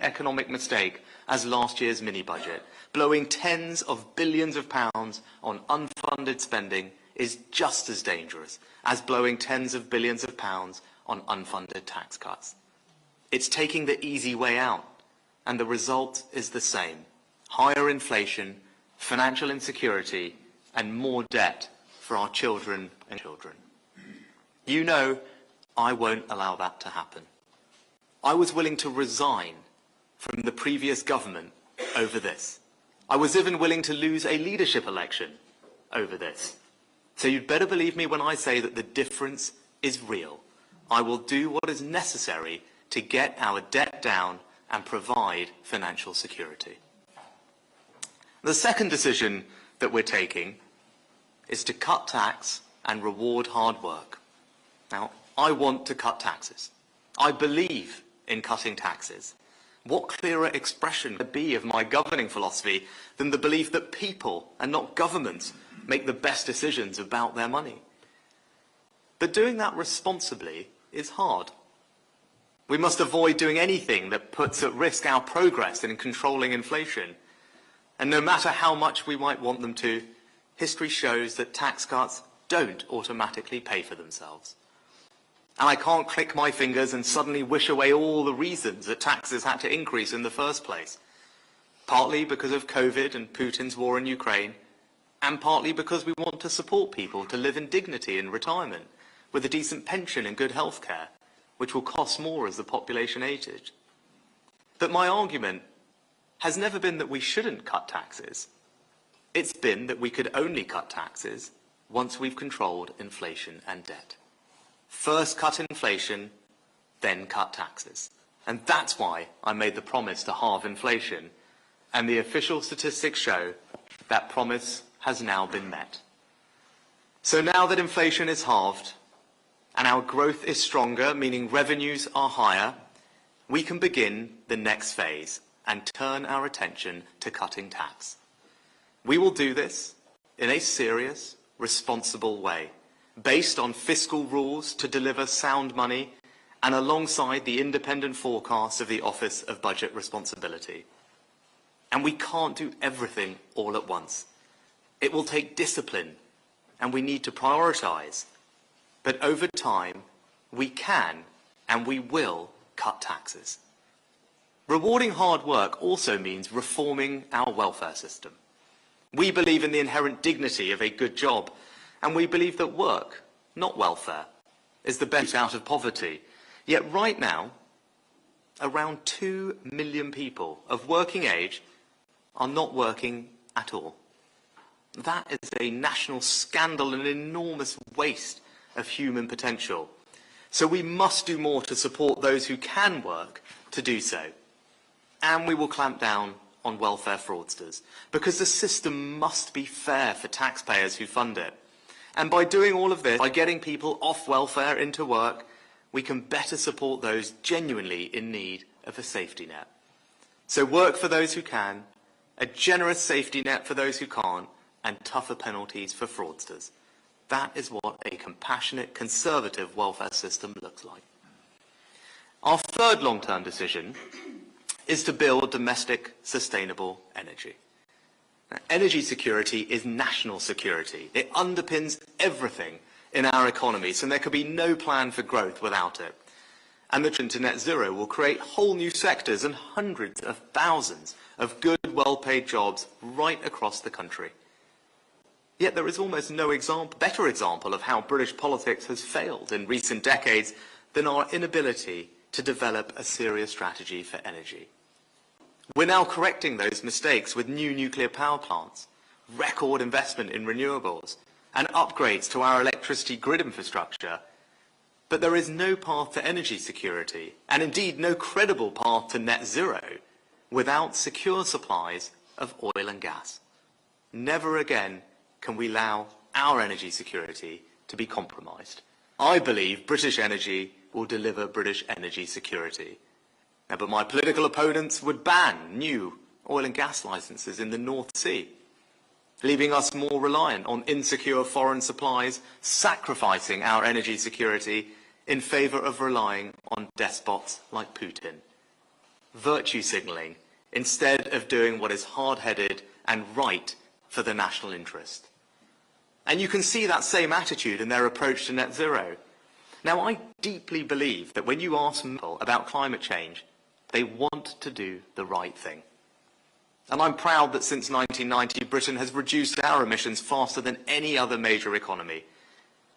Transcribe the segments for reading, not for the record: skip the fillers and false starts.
economic mistake as last year's mini-budget. Blowing tens of billions of pounds on unfunded spending is just as dangerous as blowing tens of billions of pounds on unfunded tax cuts. It's taking the easy way out, and the result is the same: higher inflation, financial insecurity, and more debt for our children and children. You know, I won't allow that to happen. I was willing to resign from the previous government over this. I was even willing to lose a leadership election over this. So you'd better believe me when I say that the difference is real. I will do what is necessary to get our debt down and provide financial security. The second decision that we're taking is to cut tax and reward hard work. Now, I want to cut taxes. I believe in cutting taxes. What clearer expression would be of my governing philosophy than the belief that people and not governments make the best decisions about their money? But doing that responsibly is hard. We must avoid doing anything that puts at risk our progress in controlling inflation. And no matter how much we might want them to, history shows that tax cuts don't automatically pay for themselves. And I can't click my fingers and suddenly wish away all the reasons that taxes had to increase in the first place. Partly because of COVID and Putin's war in Ukraine, and partly because we want to support people to live in dignity in retirement, with a decent pension and good health care, which will cost more as the population ages. But my argument has never been that we shouldn't cut taxes. It's been that we could only cut taxes once we've controlled inflation and debt. First cut inflation, then cut taxes. And that's why I made the promise to halve inflation. And the official statistics show that promise has now been met. So now that inflation is halved and our growth is stronger, meaning revenues are higher, we can begin the next phase and turn our attention to cutting tax. We will do this in a serious, responsible way, based on fiscal rules to deliver sound money and alongside the independent forecasts of the Office of Budget Responsibility. And we can't do everything all at once. It will take discipline, and we need to prioritise. But over time, we can and we will cut taxes. Rewarding hard work also means reforming our welfare system. We believe in the inherent dignity of a good job, and we believe that work, not welfare, is the best out of poverty. Yet right now, around 2 million people of working age are not working at all. That is a national scandal and an enormous waste of human potential. So we must do more to support those who can work to do so. And we will clamp down on welfare fraudsters, because the system must be fair for taxpayers who fund it. And by doing all of this, by getting people off welfare into work, we can better support those genuinely in need of a safety net. So work for those who can, a generous safety net for those who can't, and tougher penalties for fraudsters. That is what a compassionate, conservative welfare system looks like. Our third long-term decision is to build domestic, sustainable energy. Now, energy security is national security. It underpins everything in our economies, and there could be no plan for growth without it. And the transition to net zero will create whole new sectors and hundreds of thousands of good, well-paid jobs right across the country. Yet there is almost no better example of how British politics has failed in recent decades than our inability to develop a serious strategy for energy. We're now correcting those mistakes with new nuclear power plants, record investment in renewables, and upgrades to our electricity grid infrastructure. But there is no path to energy security, and indeed no credible path to net zero, without secure supplies of oil and gas. Never again can we allow our energy security to be compromised. I believe British energy will deliver British energy security. Now, but my political opponents would ban new oil and gas licenses in the North Sea, leaving us more reliant on insecure foreign supplies, sacrificing our energy security in favour of relying on despots like Putin. virtue signalling, instead of doing what is hard-headed and right for the national interest. And you can see that same attitude in their approach to net zero. Now, I deeply believe that when you ask people about climate change, they want to do the right thing. And I'm proud that since 1990, Britain has reduced our emissions faster than any other major economy.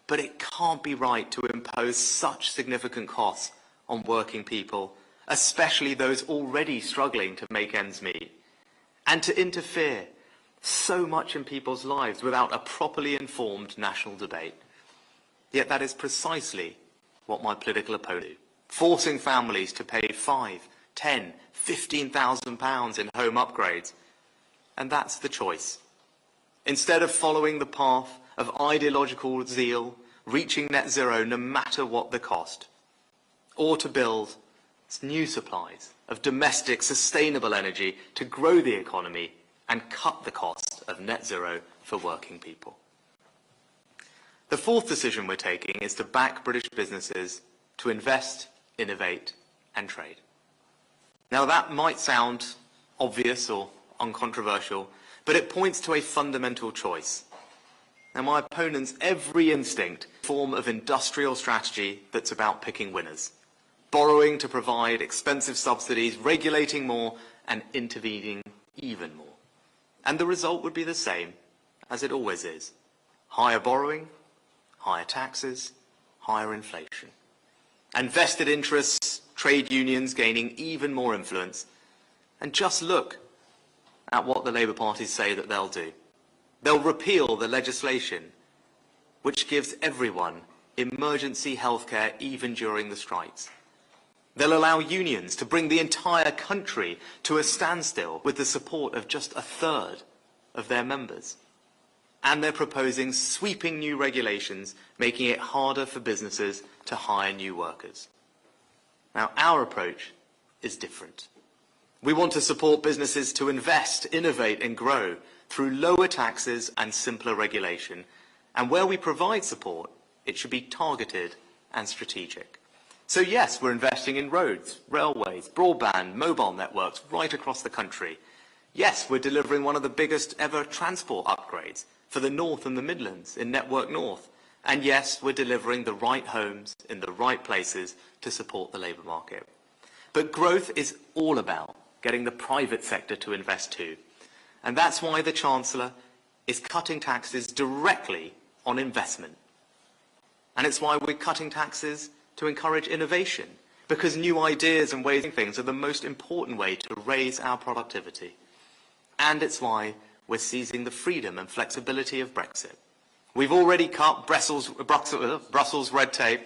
But it can't be right to impose such significant costs on working people, especially those already struggling to make ends meet, and to interfere so much in people's lives without a properly informed national debate. Yet that is precisely what my political opponents do, forcing families to pay £5,000, £10,000, £15,000 in home upgrades. And that's the choice. Instead of following the path of ideological zeal, reaching net zero no matter what the cost, or to build new supplies of domestic sustainable energy to grow the economy and cut the cost of net zero for working people. The fourth decision we're taking is to back British businesses to invest, innovate and trade. Now that might sound obvious or uncontroversial, but it points to a fundamental choice. Now my opponents' every instinct form of industrial strategy that's about picking winners, borrowing to provide expensive subsidies, regulating more and intervening even more. And the result would be the same as it always is: higher borrowing, higher taxes, higher inflation, and vested interests, trade unions gaining even more influence. And just look at what the Labour parties say that they'll do. They'll repeal the legislation which gives everyone emergency healthcare even during the strikes. They'll allow unions to bring the entire country to a standstill with the support of just a third of their members. And they're proposing sweeping new regulations, making it harder for businesses to hire new workers. Now, our approach is different. We want to support businesses to invest, innovate and grow through lower taxes and simpler regulation. And where we provide support, it should be targeted and strategic. So yes, we're investing in roads, railways, broadband, mobile networks right across the country. Yes, we're delivering one of the biggest ever transport upgrades for the North and the Midlands in Network North. And yes, we're delivering the right homes in the right places to support the labour market. But growth is all about getting the private sector to invest too. And that's why the Chancellor is cutting taxes directly on investment. And it's why we're cutting taxes to encourage innovation, because new ideas and ways of doing things are the most important way to raise our productivity. And it's why we're seizing the freedom and flexibility of Brexit. We've already cut Brussels red tape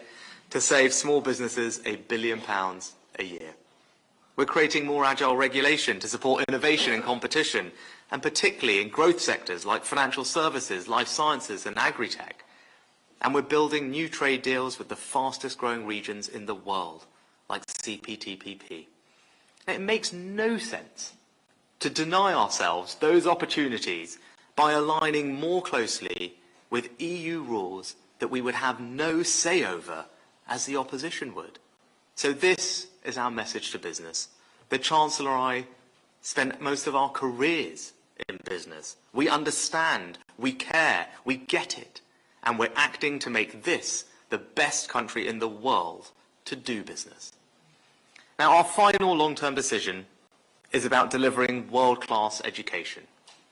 to save small businesses £1 billion a year. We're creating more agile regulation to support innovation and competition, and particularly in growth sectors like financial services, life sciences and agri-tech. And we're building new trade deals with the fastest growing regions in the world, like CPTPP. Now, it makes no sense to deny ourselves those opportunities by aligning more closely with EU rules that we would have no say over, as the opposition would. So this is our message to business. The Chancellor and I spent most of our careers in business. We understand, we care, we get it, and we're acting to make this the best country in the world to do business. Now, our final long-term decision is about delivering world-class education,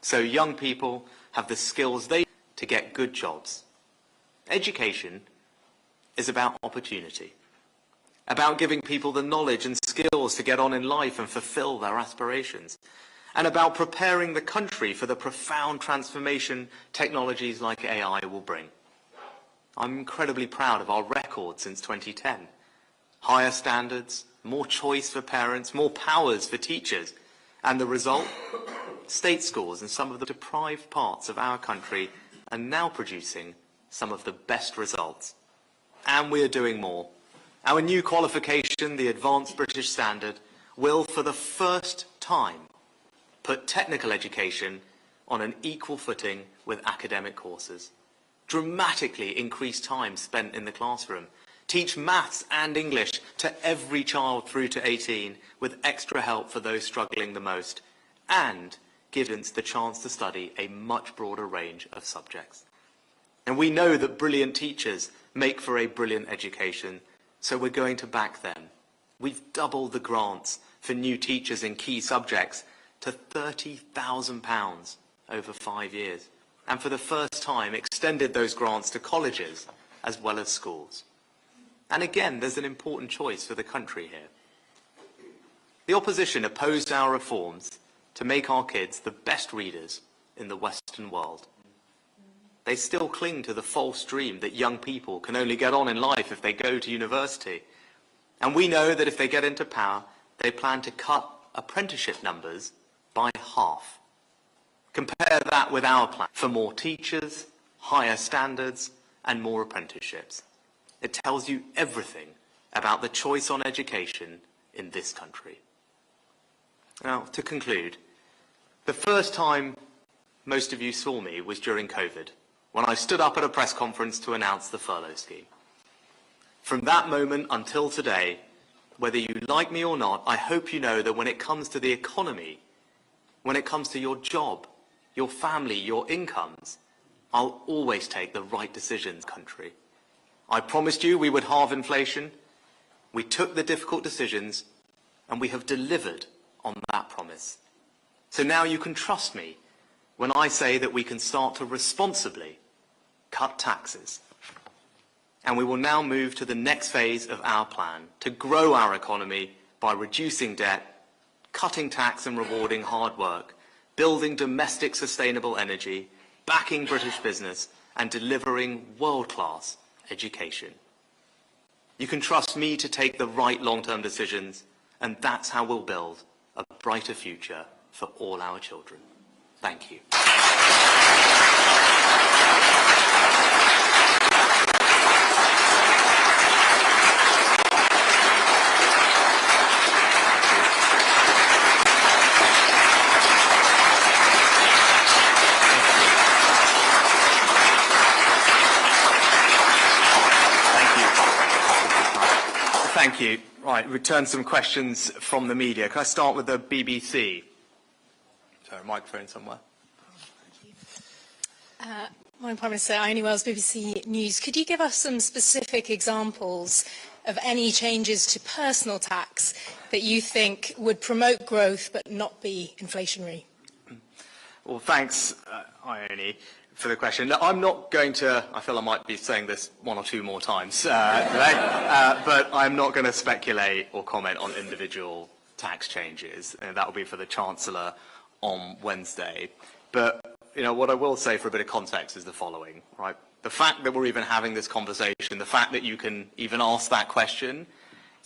so young people have the skills they need to get good jobs. Education is about opportunity, about giving people the knowledge and skills to get on in life and fulfill their aspirations, and about preparing the country for the profound transformation technologies like AI will bring. I'm incredibly proud of our record since 2010. Higher standards, more choice for parents, more powers for teachers, and the result? State schools in some of the deprived parts of our country are now producing some of the best results. And we are doing more. Our new qualification, the Advanced British Standard, will for the first time put technical education on an equal footing with academic courses, dramatically increase time spent in the classroom, teach maths and English to every child through to 18 with extra help for those struggling the most, and give students the chance to study a much broader range of subjects. And we know that brilliant teachers make for a brilliant education, so we're going to back them. We've doubled the grants for new teachers in key subjects to £30,000 over 5 years, and for the first time extended those grants to colleges as well as schools. And again, there's an important choice for the country here. The opposition opposed our reforms to make our kids the best readers in the Western world. They still cling to the false dream that young people can only get on in life if they go to university. And we know that if they get into power, they plan to cut apprenticeship numbers by half. Compare that with our plan for more teachers, higher standards, and more apprenticeships. It tells you everything about the choice on education in this country. Now, to conclude, the first time most of you saw me was during COVID, when I stood up at a press conference to announce the furlough scheme. From that moment until today, whether you like me or not, I hope you know that when it comes to the economy, when it comes to your job, your family, your incomes, I'll always take the right decisions, country. I promised you we would halve inflation. We took the difficult decisions, and we have delivered on that promise. So now you can trust me when I say that we can start to responsibly cut taxes. And we will now move to the next phase of our plan to grow our economy by reducing debt, cutting tax and rewarding hard work, building domestic sustainable energy, backing British business, and delivering world-class education. You can trust me to take the right long-term decisions, and that's how we'll build a brighter future for all our children. Thank you. Thank you. Right, return some questions from the media. Can I start with the BBC? Sorry, microphone somewhere. Morning, Prime Minister. Ione Wells, BBC News. Could you give us some specific examples of any changes to personal tax that you think would promote growth but not be inflationary? Well, thanks, Ione, for the question. I'm not going to, I feel I might be saying this one or two more times, but I'm not going to speculate or comment on individual tax changes. And that will be for the Chancellor on Wednesday. But, you know, what I will say for a bit of context is the following, right? The fact that we're even having this conversation, the fact that you can even ask that question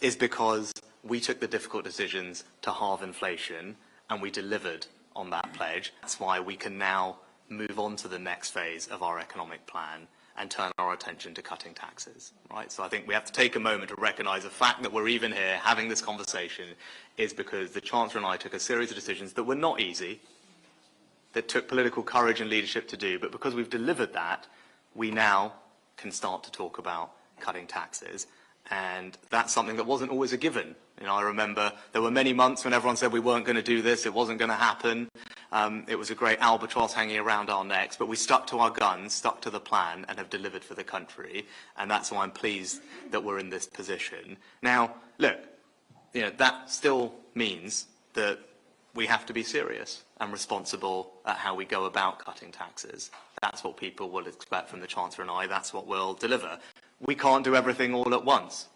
is because we took the difficult decisions to halve inflation and we delivered on that pledge. That's why we can now move on to the next phase of our economic plan and turn our attention to cutting taxes, right? So I think we have to take a moment to recognise the fact that we're even here having this conversation is because the Chancellor and I took a series of decisions that were not easy, that took political courage and leadership to do, but because we've delivered that, we now can start to talk about cutting taxes. And that's something that wasn't always a given. You know, I remember there were many months when everyone said we weren't going to do this, it wasn't going to happen. It was a great albatross hanging around our necks, but we stuck to our guns, stuck to the plan, and have delivered for the country. And that's why I'm pleased that we're in this position. Now, look, you know, that still means that we have to be serious and responsible at how we go about cutting taxes. That's what people will expect from the Chancellor and I. That's what we'll deliver. We can't do everything all at once.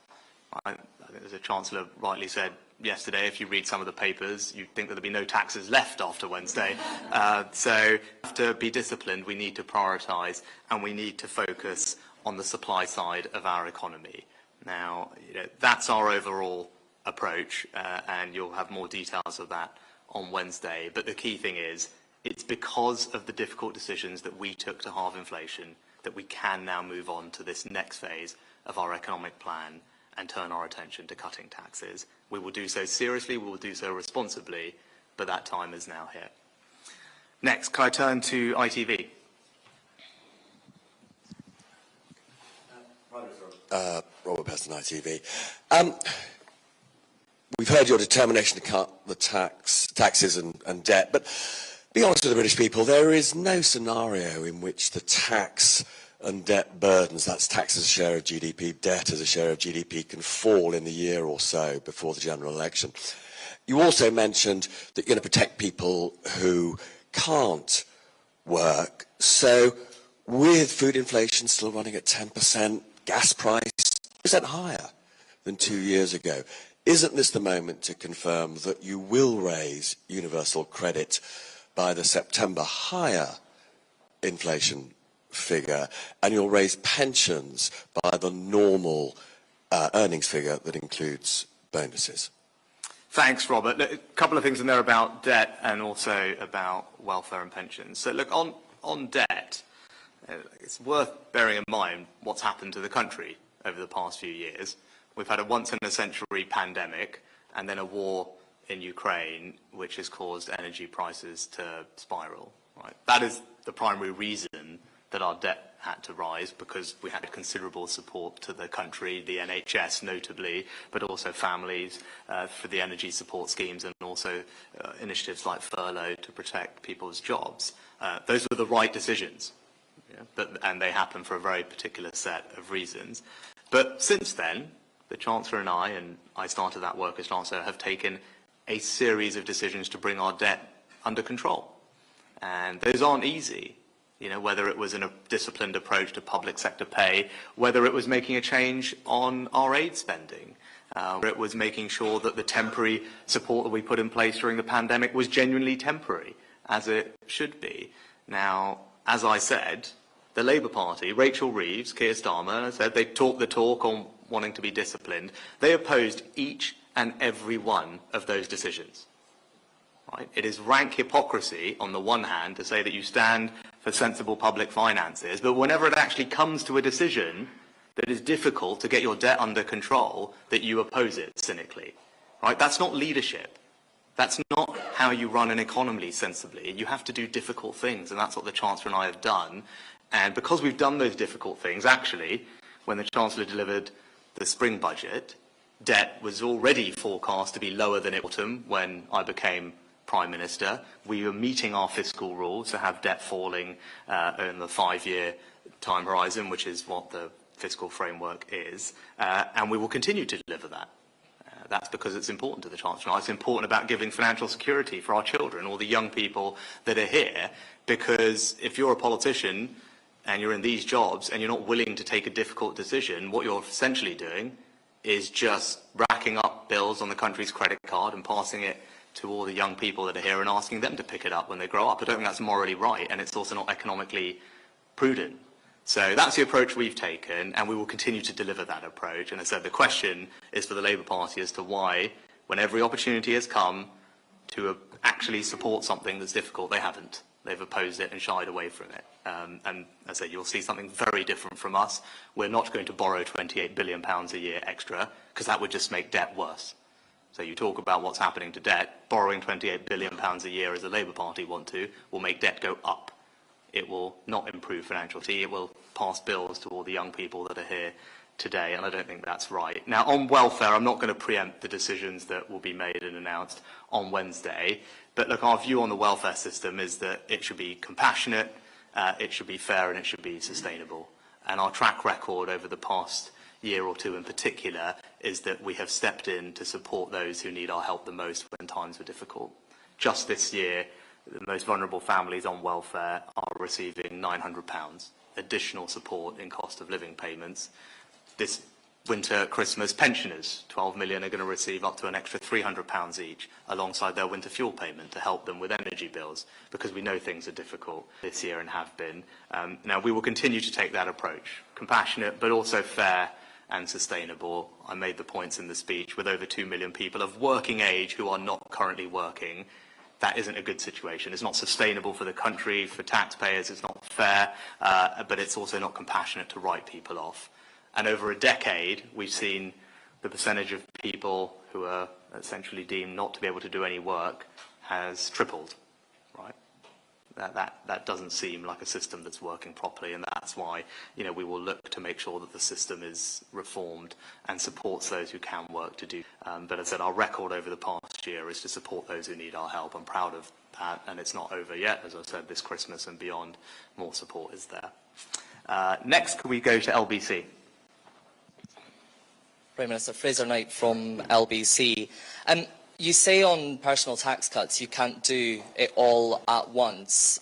I think as the Chancellor rightly said yesterday, if you read some of the papers, you'd think that there'd be no taxes left after Wednesday. So we have to be disciplined, we need to prioritise, and we need to focus on the supply side of our economy. Now, you know, that's our overall approach, and you'll have more details of that on Wednesday. But the key thing is, it's because of the difficult decisions that we took to halve inflation that we can now move on to this next phase of our economic plan and turn our attention to cutting taxes. We will do so seriously, we will do so responsibly, but that time is now here. Next, can I turn to ITV? Robert Peston, ITV. We've heard your determination to cut the taxes and debt, but be honest with the British people, there is no scenario in which the tax and debt burdens, that's tax as a share of GDP, debt as a share of GDP, can fall in the year or so before the general election. You also mentioned that you're going to protect people who can't work. So with food inflation still running at 10%, gas price 10% higher than 2 years ago, isn't this the moment to confirm that you will raise universal credit by the September higher inflation figure, and you'll raise pensions by the normal earnings figure that includes bonuses? Thanks, Robert. A couple of things in there about debt and also about welfare and pensions. So look, on debt, it's worth bearing in mind what's happened to the country over the past few years. We've had a once-in-a-century pandemic and then a war in Ukraine, which has caused energy prices to spiral. Right? That is the primary reason that our debt had to rise, because we had considerable support to the country, the NHS notably, but also families for the energy support schemes, and also initiatives like furlough to protect people's jobs. Those were the right decisions, yeah? And they happen for a very particular set of reasons. But since then, the Chancellor and I started that work as Chancellor, have taken a series of decisions to bring our debt under control. And those aren't easy. You know, whether it was a disciplined approach to public sector pay, whether it was making a change on our aid spending, whether it was making sure that the temporary support that we put in place during the pandemic was genuinely temporary, as it should be. Now, as I said, the Labour Party, Rachel Reeves, Keir Starmer, said they talked the talk on wanting to be disciplined. They opposed each and every one of those decisions. Right? It is rank hypocrisy, on the one hand, to say that you stand for sensible public finances, but whenever it actually comes to a decision that is difficult to get your debt under control, that you oppose it cynically. Right? That's not leadership. That's not how you run an economy sensibly. You have to do difficult things, and that's what the Chancellor and I have done. And because we've done those difficult things, actually, when the Chancellor delivered the spring budget, debt was already forecast to be lower than autumn when I became Prime Minister. We were meeting our fiscal rules to have debt falling in the 5-year time horizon, which is what the fiscal framework is, and we will continue to deliver that. That's because it's important to the Chancellor. It's important about giving financial security for our children, all the young people that are here, because if you're a politician and you're in these jobs and you're not willing to take a difficult decision, what you're essentially doing is just racking up bills on the country's credit card and passing it to all the young people that are here and asking them to pick it up when they grow up. I don't think that's morally right, and it's also not economically prudent. So that's the approach we've taken, and we will continue to deliver that approach. And as I said, the question is for the Labour Party as to why, when every opportunity has come to actually support something that's difficult, they haven't. They've opposed it and shied away from it. And as I said, you'll see something very different from us. We're not going to borrow £28 billion a year extra, because that would just make debt worse. So you talk about what's happening to debt, borrowing £28 billion a year, as the Labour Party want to, will make debt go up. It will not improve financial security. It will pass bills to all the young people that are here today, and I don't think that's right. Now, on welfare, I'm not going to preempt the decisions that will be made and announced on Wednesday, but look, our view on the welfare system is that it should be compassionate, it should be fair, and it should be sustainable. And our track record over the past year or two in particular is that we have stepped in to support those who need our help the most when times are difficult. Just this year, the most vulnerable families on welfare are receiving £900 additional support in cost of living payments. This winter Christmas, pensioners, 12 million, are going to receive up to an extra £300 each alongside their winter fuel payment to help them with energy bills, because we know things are difficult this year and have been. Now, we will continue to take that approach, compassionate but also fair and sustainable. I made the points in the speech. With over 2 million people of working age who are not currently working, that isn't a good situation. It's not sustainable for the country, for taxpayers, it's not fair, but it's also not compassionate to write people off. And over a decade, we've seen the percentage of people who are essentially deemed not to be able to do any work has tripled, right? That doesn't seem like a system that's working properly, and that's why, you know, we will look to make sure that the system is reformed and supports those who can work to do. But as I said, our record over the past year is to support those who need our help. I'm proud of that, and it's not over yet. As I said, this Christmas and beyond, more support is there. Next, can we go to LBC? Prime Minister, Fraser Knight from LBC. You say on personal tax cuts you can't do it all at once.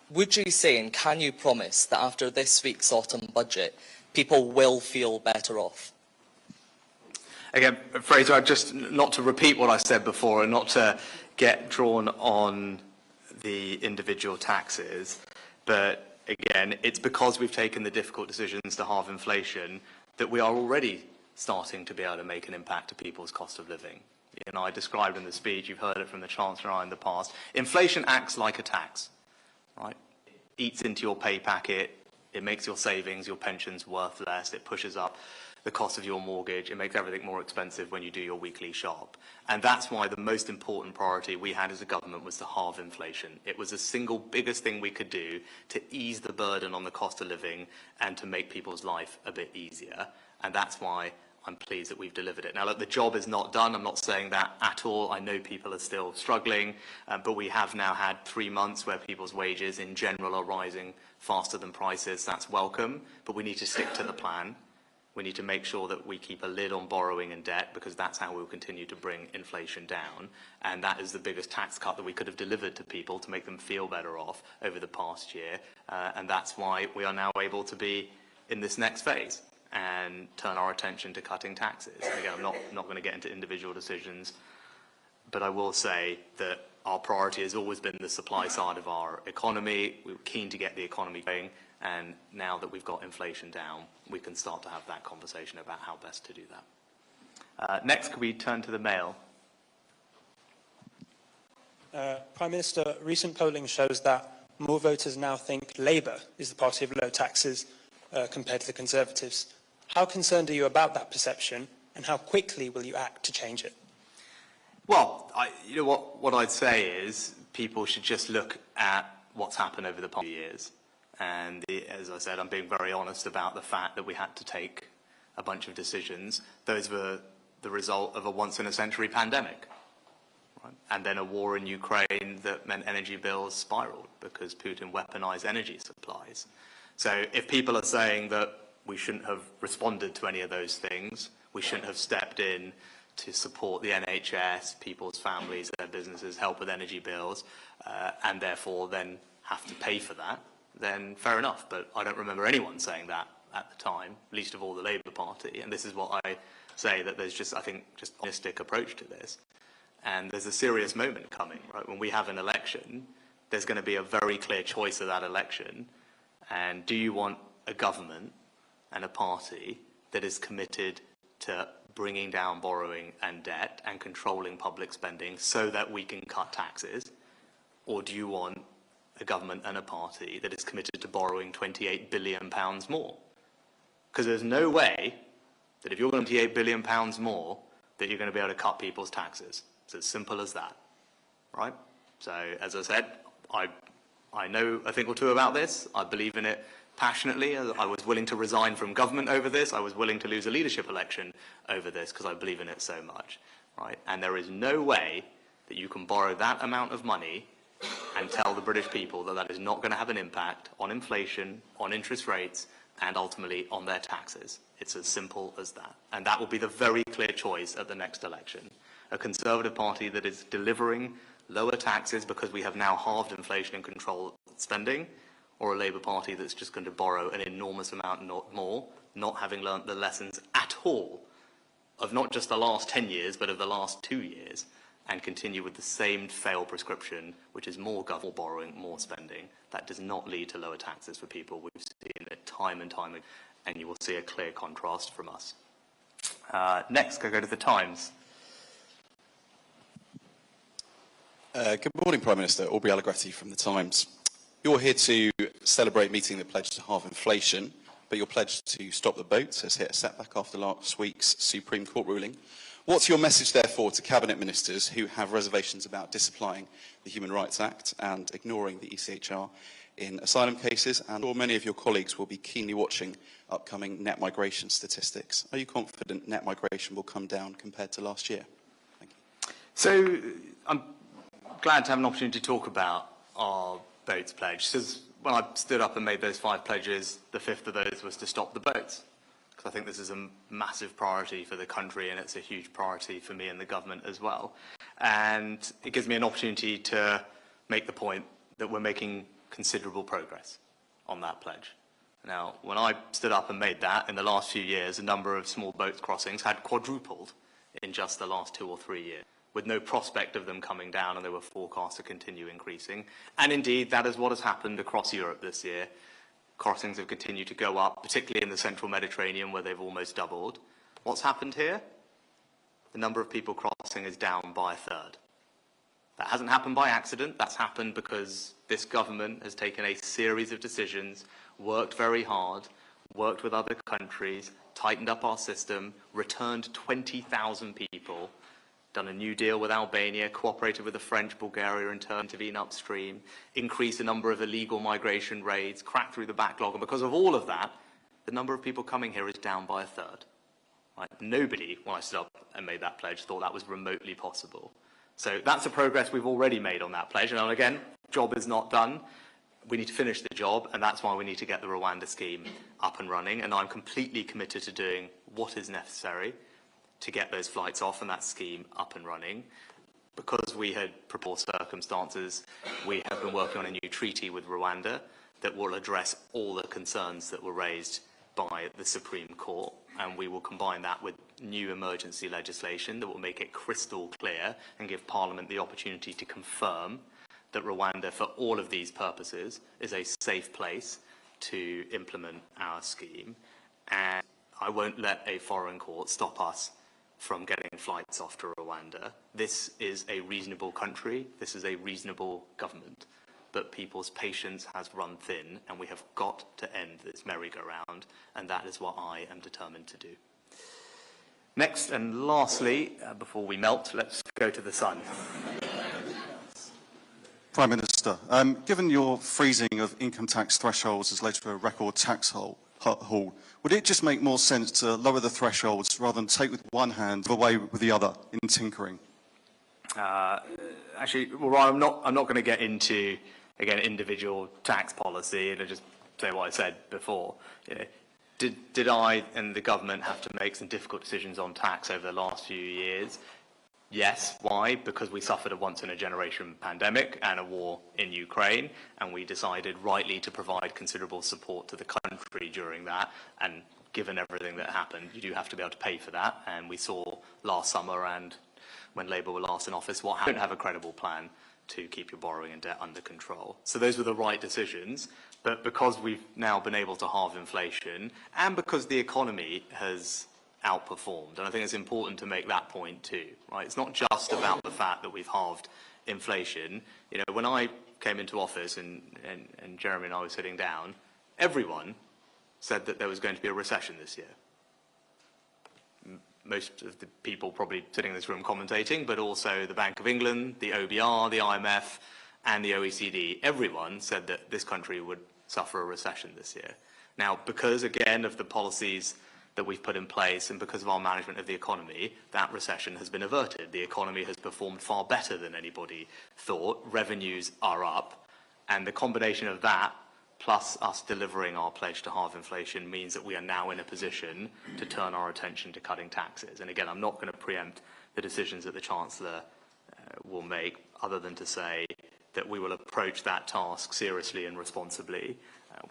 Would you say, and can you promise, that after this week's autumn budget, people will feel better off? Again, Fraser, just not to repeat what I said before and not to get drawn on the individual taxes, but again, it's because we've taken the difficult decisions to halve inflation that we are already starting to be able to make an impact to people's cost of living. You know, I described in the speech, you've heard it from the Chancellor in the past, inflation acts like a tax, right? It eats into your pay packet, it makes your savings, your pensions worth less, it pushes up the cost of your mortgage, it makes everything more expensive when you do your weekly shop. And that's why the most important priority we had as a government was to halve inflation. It was the single biggest thing we could do to ease the burden on the cost of living and to make people's life a bit easier. And that's why I'm pleased that we've delivered it. Now, look, the job is not done. I'm not saying that at all. I know people are still struggling, but we have now had 3 months where people's wages in general are rising faster than prices. That's welcome, but we need to stick to the plan. We need to make sure that we keep a lid on borrowing and debt, because that's how we'll continue to bring inflation down. And that is the biggest tax cut that we could have delivered to people to make them feel better off over the past year. And that's why we are now able to be in this next phase and turn our attention to cutting taxes. Again, I'm not going to get into individual decisions, but I will say that our priority has always been the supply side of our economy. We were keen to get the economy going, and now that we've got inflation down, we can start to have that conversation about how best to do that. Next, can we turn to the Mail? Prime Minister, recent polling shows that more voters now think Labour is the party of low taxes compared to the Conservatives. How concerned are you about that perception, and how quickly will you act to change it? Well, you know what I'd say is people should just look at what's happened over the past few years. And as I said, I'm being very honest about the fact that we had to take a bunch of decisions. Those were the result of a once-in-a-century pandemic, right? And then a war in Ukraine that meant energy bills spiraled because Putin weaponized energy supplies. So if people are saying that we shouldn't have responded to any of those things, we shouldn't have stepped in to support the NHS, people's families, their businesses, help with energy bills, and therefore then have to pay for that, then fair enough. But I don't remember anyone saying that at the time, least of all the Labour Party. And this is what I say, that there's just, I think, just a holistic approach to this. And there's a serious moment coming, right? When we have an election, there's going to be a very clear choice of that election. And do you want a government and a party that is committed to bringing down borrowing and debt and controlling public spending so that we can cut taxes? Or do you want a government and a party that is committed to borrowing £28 billion more? Because there's no way that if you're going to £28 billion more, that you're going to be able to cut people's taxes. It's as simple as that, right? So, as I said, I know a thing or two about this. I believe in it passionately. I was willing to resign from government over this. I was willing to lose a leadership election over this because I believe in it so much, right? And there is no way that you can borrow that amount of money and tell the British people that that is not going to have an impact on inflation, on interest rates, and ultimately on their taxes. It's as simple as that. And that will be the very clear choice at the next election. A Conservative Party that is delivering lower taxes because we have now halved inflation and controlled spending, or a Labour Party that's just going to borrow an enormous amount more, not having learnt the lessons at all of not just the last 10 years, but of the last 2 years, and continue with the same failed prescription, which is more government borrowing, more spending. That does not lead to lower taxes for people. We've seen it time and time again, and you will see a clear contrast from us. Next, I go to the Times. Good morning, Prime Minister. Aubrey Allegretti from the Times. You're here to celebrate meeting the pledge to halve inflation, but your pledge to stop the boats has hit a setback after last week's Supreme Court ruling. What's your message, therefore, to Cabinet Ministers who have reservations about disapplying the Human Rights Act and ignoring the ECHR in asylum cases? And or many of your colleagues will be keenly watching upcoming net migration statistics. Are you confident net migration will come down compared to last year? Thank you. So I'm glad to have an opportunity to talk about our boats pledge. Because when I stood up and made those 5 pledges, the 5th of those was to stop the boats. Because I think this is a massive priority for the country, and it's a huge priority for me and the government as well. And it gives me an opportunity to make the point that we're making considerable progress on that pledge. Now, when I stood up and made that, in the last few years, the number of small boat crossings had quadrupled in just the last 2 or 3 years, with no prospect of them coming down, and they were forecast to continue increasing. And indeed, that is what has happened across Europe this year. Crossings have continued to go up, particularly in the central Mediterranean, where they've almost doubled. What's happened here? The number of people crossing is down by a third. That hasn't happened by accident. That's happened because this government has taken a series of decisions, worked very hard, worked with other countries, tightened up our system, returned 20,000 people, done a new deal with Albania, cooperated with the French, Bulgaria, and to intervene upstream, increased the number of illegal migration raids, cracked through the backlog. And because of all of that, the number of people coming here is down by a third. Right? Nobody, when I stood up and made that pledge, thought that was remotely possible. So that's the progress we've already made on that pledge. And again, job is not done. We need to finish the job, and that's why we need to get the Rwanda scheme up and running. And I'm completely committed to doing what is necessary to get those flights off and that scheme up and running. Because we had proposed circumstances, we have been working on a new treaty with Rwanda that will address all the concerns that were raised by the Supreme Court, and we will combine that with new emergency legislation that will make it crystal clear and give Parliament the opportunity to confirm that Rwanda, for all of these purposes, is a safe place to implement our scheme. And I won't let a foreign court stop us from getting flights off to Rwanda. This is a reasonable country, this is a reasonable government, but people's patience has run thin, and we have got to end this merry-go-round, and that is what I am determined to do. Next and lastly, before we melt, let's go to the sun. Prime Minister, given your freezing of income tax thresholds has led to a record tax haul, would it just make more sense to lower the thresholds rather than take with one hand, give away with the other in tinkering? Actually, well, I'm not going to get into, again, individual tax policy, and I'll just say what I said before. You know, did I and the government have to make some difficult decisions on tax over the last few years? Yes. Why? Because we suffered a once-in-a-generation pandemic and a war in Ukraine, and we decided rightly to provide considerable support to the country during that. And given everything that happened, you do have to be able to pay for that. And we saw last summer, and when Labour were last in office, what happened. You don't have a credible plan to keep your borrowing and debt under control. So those were the right decisions. But because we've now been able to halve inflation, and because the economy has outperformed, and I think it's important to make that point too, right? It's not just about the fact that we've halved inflation. You know, when I came into office and Jeremy and I were sitting down, everyone said that there was going to be a recession this year. Most of the people probably sitting in this room commentating, but also the Bank of England, the OBR, the IMF, and the OECD. Everyone said that this country would suffer a recession this year. Now, because, again, of the policies that we've put in place and because of our management of the economy, that recession has been averted. The economy has performed far better than anybody thought. Revenues are up, and the combination of that plus us delivering our pledge to halve inflation means that we are now in a position to turn our attention to cutting taxes. And again, I'm not going to preempt the decisions that the Chancellor will make, other than to say that we will approach that task seriously and responsibly.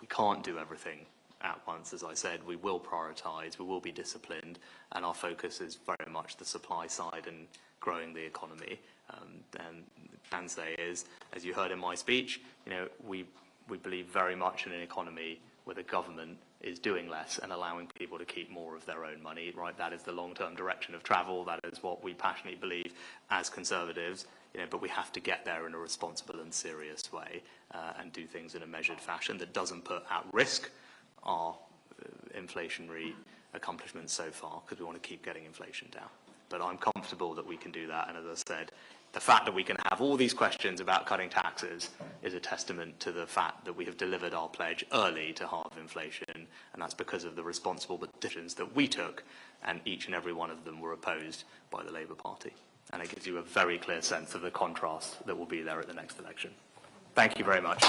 We can't do everything at once, as I said. We will prioritise, we will be disciplined, and our focus is very much the supply side and growing the economy. And the plan say is, as you heard in my speech, you know, we believe very much in an economy where the government is doing less and allowing people to keep more of their own money, right? That is the long-term direction of travel. That is what we passionately believe as Conservatives, you know, but we have to get there in a responsible and serious way and do things in a measured fashion that doesn't put at risk our inflationary accomplishments so far, because we want to keep getting inflation down. But I'm comfortable that we can do that. And as I said, the fact that we can have all these questions about cutting taxes is a testament to the fact that we have delivered our pledge early to halve inflation. And that's because of the responsible decisions that we took, and each and every one of them were opposed by the Labour Party. And it gives you a very clear sense of the contrast that will be there at the next election. Thank you very much.